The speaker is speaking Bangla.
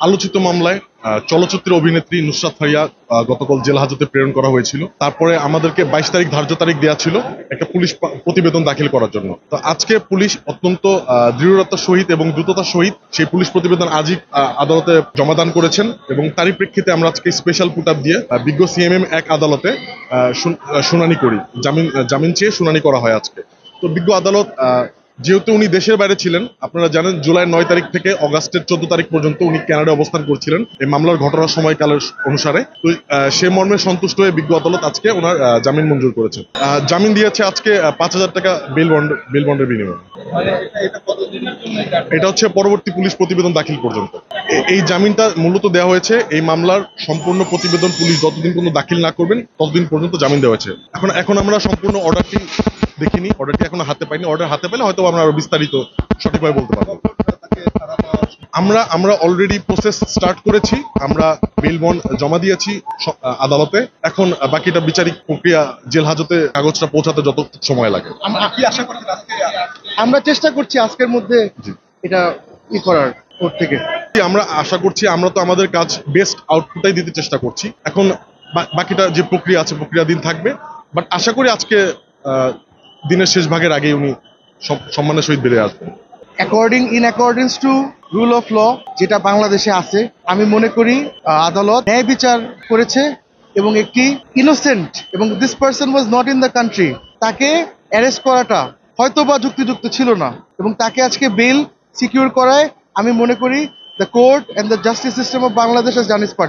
আলোচিত মামলায় চলচ্চিত্র অভিনেত্রী নুসরাত ফারিয়া গতকাল জেল হাজতে প্রেরণ করা হয়েছিল। তারপরে আমাদেরকে 22 তারিখ ধার্য তারিখ দেওয়া ছিল একটা পুলিশ প্রতিবেদন দাখিল করার জন্য। তো আজকে পুলিশ অত্যন্ত দৃঢ়তার সহিত এবং দ্রুততার সহিত সেই পুলিশ প্রতিবেদন আজই আদালতে জমাদান করেছেন এবং তারই প্রেক্ষিতে আমরা আজকে স্পেশাল পুট আপ দিয়ে বিজ্ঞ সিএমএম এক আদালতে শুনানি করি, জামিন চেয়ে শুনানি করা হয় আজকে। তো বিজ্ঞ আদালত যেহেতু উনি দেশের বাইরে ছিলেন, আপনারা জানেন জুলাই 9 তারিখ থেকে অগাস্টের 14 তারিখ পর্যন্ত উনি কানাডায় অবস্থান করছিলেন এই মামলার ঘটনার সময়কালের অনুসারে। তো সে মর্মে সন্তুষ্ট হয়ে বিজ্ঞ আদালত আজকে ওনার জামিন মঞ্জুর করেছেন। জামিন দিয়েছে আজকে 5,000 টাকা বেল বন্ডের বিনিময়ে। এটা হচ্ছে পরবর্তী পুলিশ প্রতিবেদন দাখিল পর্যন্ত। এই জামিনটা মূলত দেওয়া হয়েছে এই মামলার সম্পূর্ণ প্রতিবেদন পুলিশ যতদিন পর্যন্ত দাখিল না করবেন ততদিন পর্যন্ত জামিন দেওয়া হয়েছে। এখন আমরা সম্পূর্ণ অর্ডারটি দেখিনি, অর্ডারটি এখনো হাতে পাইনি। অর্ডার হাতে পেলে হয়তো আমরা আরো বিস্তারিত সঠিকভাবে বলতে পারবো। আমরা অলরেডি প্রসেস স্টার্ট করেছি। আমরা বেল বন্ড জমা দিয়েছি আদালতে। এখন বাকিটা বিচারিক প্রক্রিয়া, জেল হাজতে কাগজটা পৌঁছাতে যত সময় লাগে। আমরা চেষ্টা করছি আজকের মধ্যে এটা করার কোর্ট থেকে। আমরা আশা করছি, আমরা তো আমাদের কাজ বেস্ট আউটপুটটাই দিতে চেষ্টা করছি। এখন বাকিটা যে প্রক্রিয়া আছে প্রক্রিয়াধীন থাকবে, বাট আশা করি আজকে দিনের শেষ ভাগের আগেই উনি সম্মানের সহিত বেরিয়ে আসবেন। In accordings to rule of law যেটা বাংলাদেশে আছে, আমি মনে করি আদালত ন্যায় বিচার করেছে এবং একটি ইনোসেন্ট এবং this person was not in the country, তাকে অ্যারেস্ট করাটা হয়তো বা যুক্তিযুক্ত ছিল না এবং তাকে আজকে বেল সিকিউর করায় আমি মনে করি the court and the justice system of Bangladesh has done it's part.